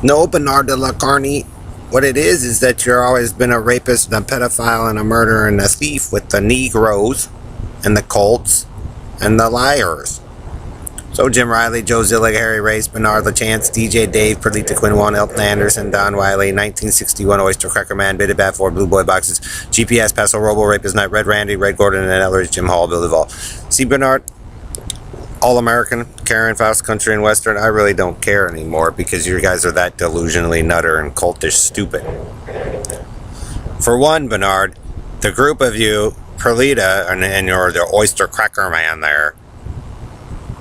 No, Bernard de la Carney. What it is that you're always been a rapist, and a pedophile, and a murderer, and a thief with the Negroes, and the cults, and the liars. So Jim Riley, Joe Zillig, Harry Race, Bernard LaChance, DJ Dave, Perlita Quinwan, Elton Anderson, Don Wiley, 1961 Oyster Cracker Man, Bitty Bat 4, Blue Boy Boxes, GPS, Paso Robo, Rapist Night, Red Randy, Red Gordon, and Ellers, Jim Hall, Bill Duvall. See, Bernard, All-American, Karen, Faust, Country, and Western, I really don't care anymore because you guys are that delusionally nutter and cultish stupid. For one, Bernard, the group of you, Perlita, and you're the Oyster Cracker Man there,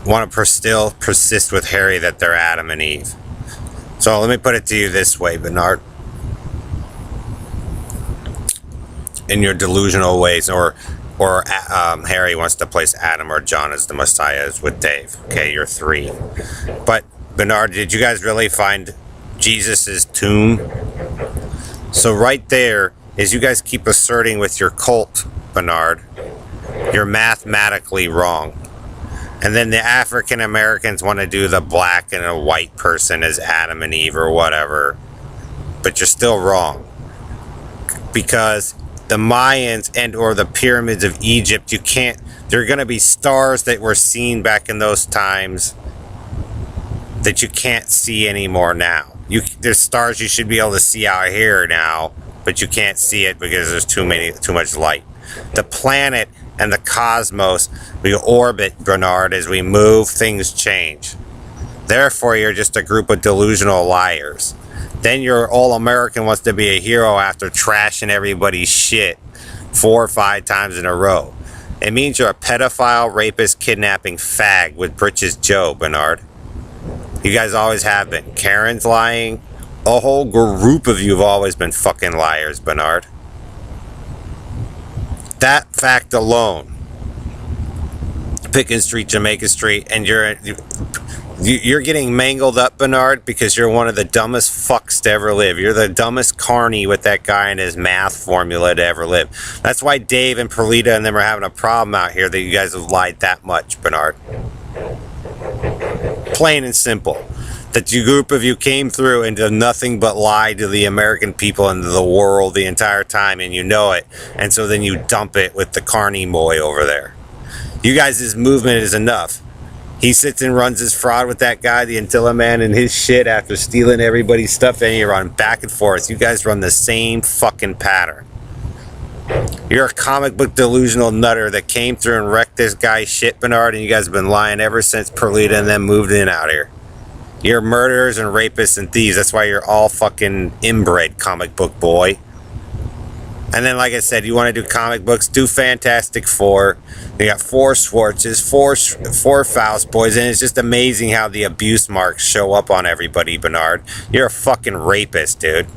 want to still persist with Harry that they're Adam and Eve. So let me put it to you this way, Bernard. In your delusional ways, or Harry wants to place Adam or John as the Messiah with Dave. Okay, you're three. But Bernard, did you guys really find Jesus's tomb? So right there is you guys keep asserting with your cult, Bernard, you're mathematically wrong. And then the African Americans want to do the black and a white person as Adam and Eve or whatever. But you're still wrong. Because the Mayans and or the pyramids of Egypt, you can't, there are going to be stars that were seen back in those times that you can't see anymore now. There's stars you should be able to see out here now, but you can't see it because there's too much light. The planet and the cosmos, we orbit, Bernard, as we move, things change. Therefore, you're just a group of delusional liars. Then your all-American wants to be a hero after trashing everybody's shit 4 or 5 times in a row. It means you're a pedophile, rapist, kidnapping fag with Britches Joe, Bernard. You guys always have been. Karen's lying. A whole group of you have always been fucking liars, Bernard. That fact alone, Pickens Street, Jamaica Street, and you're getting mangled up, Bernard, because you're one of the dumbest fucks to ever live. You're the dumbest carny with that guy and his math formula to ever live. That's why Dave and Perlita and them are having a problem out here that you guys have lied that much, Bernard. Plain and simple. That you group of you came through and did nothing but lie to the American people and to the world the entire time, and you know it. And so then you dump it with the carny boy over there. You guys' movement is enough. He sits and runs his fraud with that guy, the Antilla man, and his shit after stealing everybody's stuff, and you run back and forth. You guys run the same fucking pattern. You're a comic book delusional nutter that came through and wrecked this guy's shit, Bernard, and you guys have been lying ever since Perlita and them moved in out here. You're murderers and rapists and thieves. That's why you're all fucking inbred, comic book boy. And then, like I said, you want to do comic books, do Fantastic Four. You got 4 Schwartzes, 4 Faust boys, and it's just amazing how the abuse marks show up on everybody, Bernard. You're a fucking rapist, dude.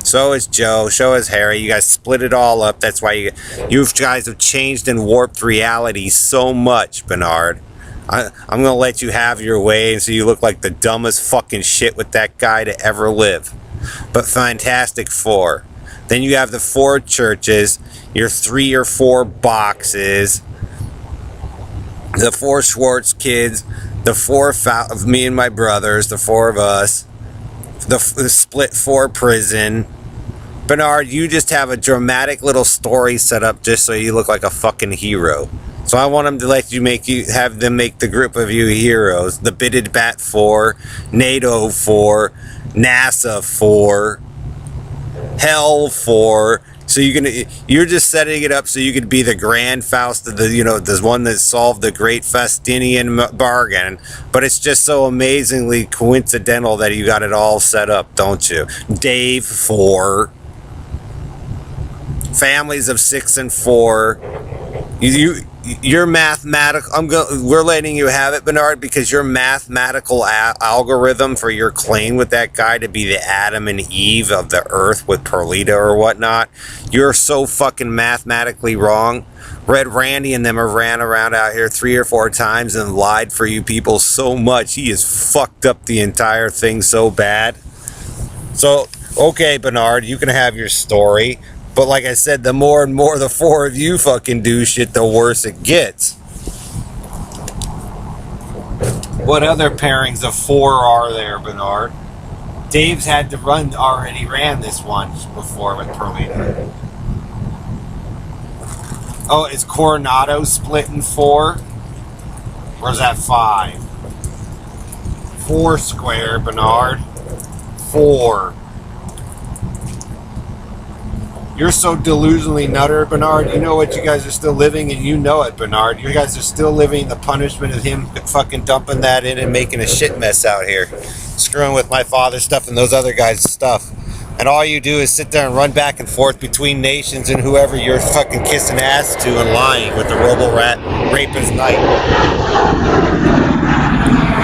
So is Joe, so is Harry. You guys split it all up. That's why you guys have changed and warped reality so much, Bernard. I'm going to let you have your way and so you look like the dumbest fucking shit with that guy to ever live. But Fantastic Four. Then you have the 4 churches, your 3 or 4 boxes, the 4 Schwartz kids, the 4 of me and my brothers, the 4 of us, the split 4 prison. Bernard, you just have a dramatic little story set up just so you look like a fucking hero. So I want them to have them make the group of you heroes. The Bitted Bat 4, NATO 4, NASA 4, Hell 4. So you're just setting it up so you could be the Grand Faust of the one that solved the Great Faustinian bargain. But it's just so amazingly coincidental that you got it all set up, don't you? Dave 4, families of 6 and 4. Your mathematical, we're letting you have it, Bernard, because your mathematical algorithm for your claim with that guy to be the Adam and Eve of the earth with Perlita or whatnot, you're so fucking mathematically wrong. Red Randy and them have ran around out here 3 or 4 times and lied for you people so much. He has fucked up the entire thing so bad. So, okay, Bernard, you can have your story. But like I said, the more and more the 4 of you fucking do shit, the worse it gets. What other pairings of 4 are there, Bernard? Dave's had to already ran this once before with Perlita. Oh, is Coronado split in 4? Or is that 5? 4 square, Bernard. 4. You're so delusionally nutter, Bernard. You know what? You guys are still living, and you know it, Bernard. You guys are still living the punishment of him fucking dumping that in and making a shit mess out here. Screwing with my father's stuff and those other guys' stuff. And all you do is sit there and run back and forth between nations and whoever you're fucking kissing ass to and lying with the robo-rat rapist night.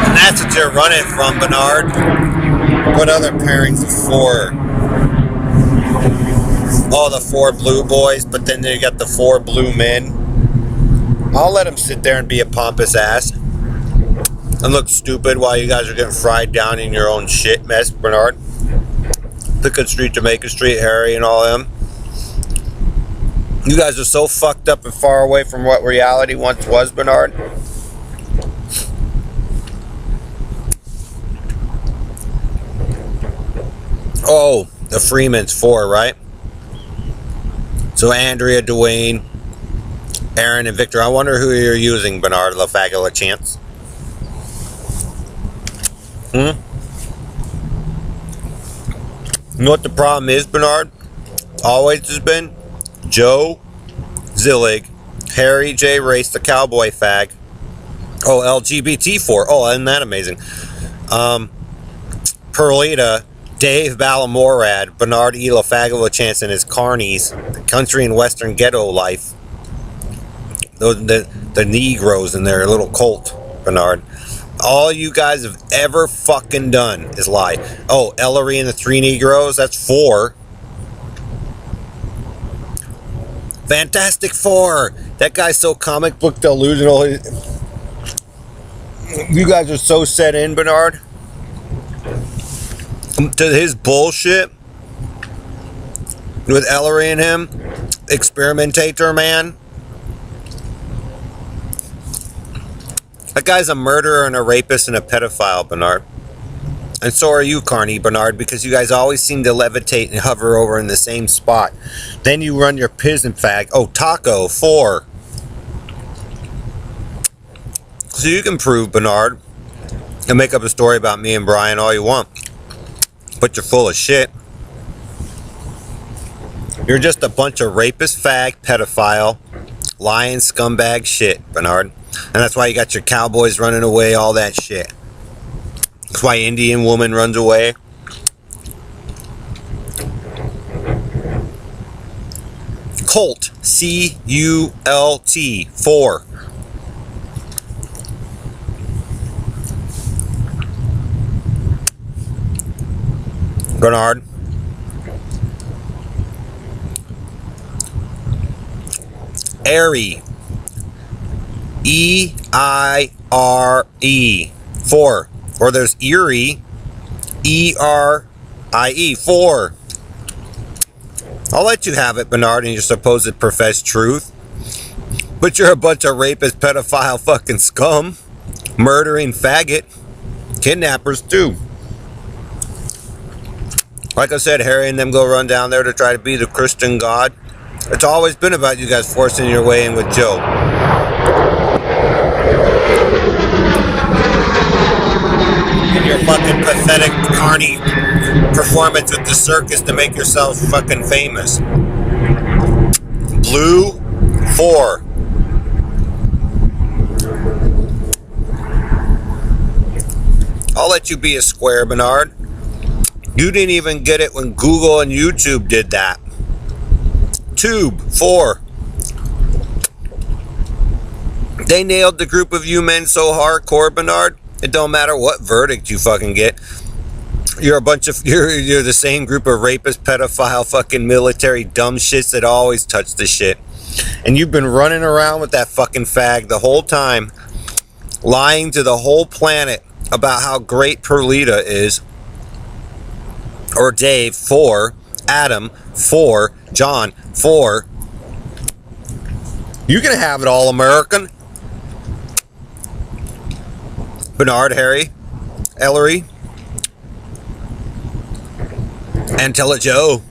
And that's what you're running from, Bernard. What other pairings of 4? Oh, the 4 blue boys, but then you got the 4 blue men. I'll let them sit there and be a pompous ass and look stupid while you guys are getting fried down in your own shit mess, Bernard. Pickett Street, Jamaica Street, Harry, and all them. You guys are so fucked up and far away from what reality once was, Bernard. Oh, the Freeman's 4, right? So Andrea, Dwayne, Aaron, and Victor. I wonder who you're using, Bernard LaFagula Chance. You know what the problem is, Bernard? Always has been Joe Zillig, Harry J. Race, the cowboy fag. Oh, LGBT4. Oh, isn't that amazing? Perlita, Dave Balamorad, Bernard E. LaFagula Chance and his carnies, country and western ghetto life. The Negroes and their little cult, Bernard. All you guys have ever fucking done is lie. Oh, Ellery and the 3 Negroes, that's 4. Fantastic Four. That guy's so comic book delusional. You guys are so set in, Bernard, to his bullshit with Ellery and him. Experimentator, man. That guy's a murderer and a rapist and a pedophile, Bernard. And so are you, Carney, Bernard, because you guys always seem to levitate and hover over in the same spot. Then you run your pigeon fag. Oh, Taco, 4. So you can prove, Bernard, and make up a story about me and Brian all you want. But you're full of shit. You're just a bunch of rapist, fag, pedophile, lying scumbag shit, Bernard. And that's why you got your cowboys running away, all that shit. That's why Indian woman runs away. Cult, C-U-L-T, 4. Bernard. Airy, E-I-R-E, 4. Or there's Erie, E-R-I-E, 4. I'll let you have it, Bernard, and your supposed professed truth. But you're a bunch of rapist, pedophile, fucking scum. Murdering faggot. Kidnappers, too. Like I said, Harry and them go run down there to try to be the Christian God. It's always been about you guys forcing your way in with Joe. And your fucking pathetic carny performance with the circus to make yourself fucking famous. Blue, 4. I'll let you be a square, Bernard. You didn't even get it when Google and YouTube did that. Tube, 4. They nailed the group of you men so hardcore, Bernard. It don't matter what verdict you fucking get. You're a bunch of, you're the same group of rapist, pedophile, fucking military dumb shits that always touch the shit. And you've been running around with that fucking fag the whole time, lying to the whole planet about how great Perlita is. Or Dave, 4. Adam, 4. John, 4. You can have it all, American. Bernard, Harry, Ellery, And tell it Joe.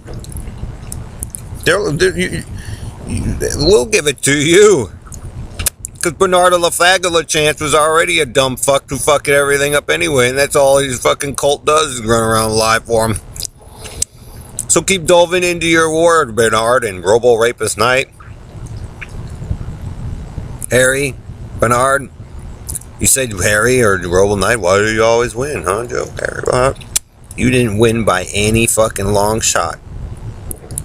We'll give it to you. Because Bernardo LaFagula Chance was already a dumb fuck who fucking everything up anyway, and that's all his fucking cult does is run around live for him. So keep delving into your word, Bernard, and Robo Rapist Knight. Harry, Bernard, you said Harry or Robo Knight, why do you always win, huh, Joe? Harry, you didn't win by any fucking long shot.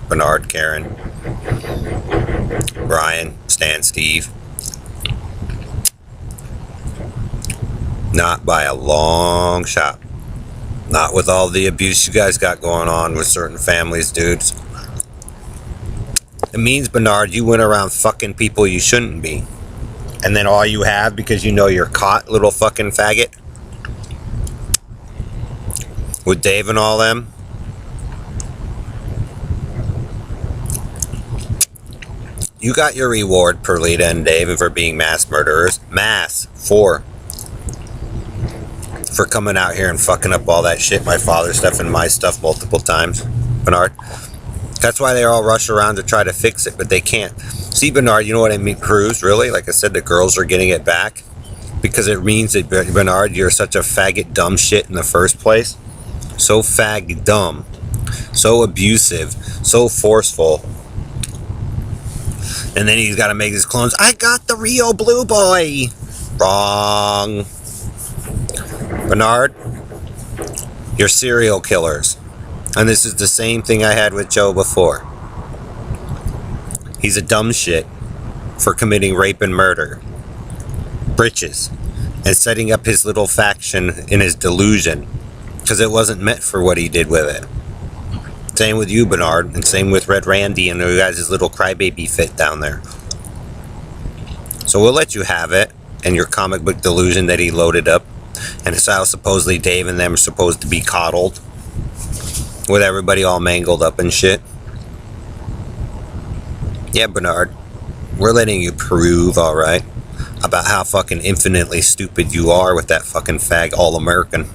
Bernard, Karen, Brian, Stan, Steve. Not by a long shot. Not with all the abuse you guys got going on with certain families, dudes. It means, Bernard, you went around fucking people you shouldn't be. And then all you have, because you know you're caught, little fucking faggot, with Dave and all them. You got your reward, Perlita and Dave, for being mass murderers. For coming out here and fucking up all that shit, my father's stuff and my stuff multiple times, Bernard. That's why they all rush around to try to fix it, but they can't. See, Bernard, you know what I mean, proves, really? Like I said, the girls are getting it back. Because it means that, Bernard, you're such a faggot dumb shit in the first place. So fag dumb. So abusive. So forceful. And then he's got to make his clones. I got the Rio Blue Boy. Wrong. Bernard, you're serial killers. And this is the same thing I had with Joe before. He's a dumb shit for committing rape and murder. Britches. And setting up his little faction in his delusion. Because it wasn't meant for what he did with it. Same with you, Bernard, and same with Red Randy and you guys' little crybaby fit down there. So we'll let you have it and your comic book delusion that he loaded up. And it's how supposedly Dave and them are supposed to be coddled. With everybody all mangled up and shit. Yeah, Bernard, we're letting you prove, alright, about how fucking infinitely stupid you are with that fucking fag All-American.